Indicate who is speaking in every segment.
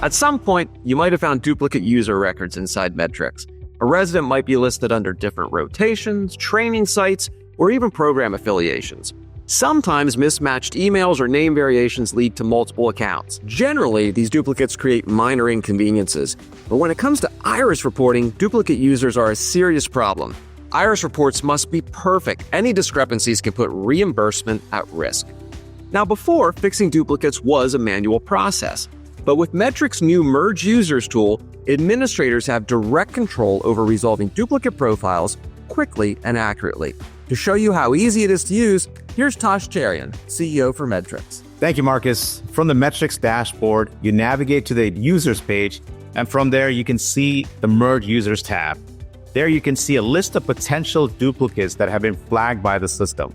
Speaker 1: At some point, you might have found duplicate user records inside metrics. A resident might be listed under different rotations, training sites, or even program affiliations. Sometimes mismatched emails or name variations lead to multiple accounts. Generally, these duplicates create minor inconveniences. But when it comes to iris reporting, duplicate users are a serious problem. Iris reports must be perfect. Any discrepancies can put reimbursement at risk. Now, before, fixing duplicates was a manual process. But with Metric's new Merge Users tool, administrators have direct control over resolving duplicate profiles quickly and accurately. To show you how easy it is to use, here's Tosh Cherian, CEO for Metrics.
Speaker 2: Thank you, Marcus. From the Metrics dashboard, you navigate to the Users page, and from there you can see the Merge Users tab. There you can see a list of potential duplicates that have been flagged by the system.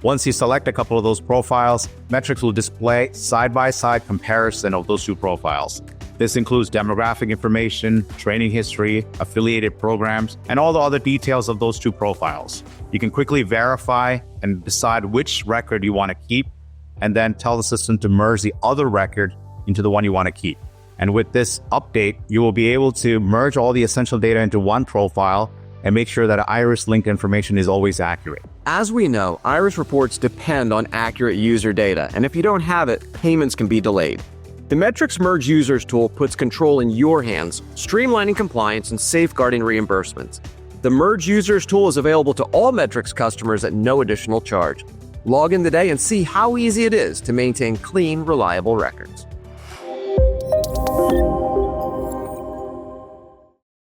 Speaker 2: Once you select a couple of those profiles, Metrics will display side-by-side comparison of those two profiles. This includes demographic information, training history, affiliated programs, and all the other details of those two profiles. You can quickly verify and decide which record you want to keep, and then tell the system to merge the other record into the one you want to keep. And with this update, you will be able to merge all the essential data into one profile and make sure that iris link information is always accurate.
Speaker 1: As we know, iris reports depend on accurate user data, and if you don't have it, payments can be delayed. The Metrics Merge Users tool puts control in your hands, streamlining compliance and safeguarding reimbursements. The Merge Users tool is available to all Metrics customers at no additional charge. Log in today and see how easy it is to maintain clean, reliable records.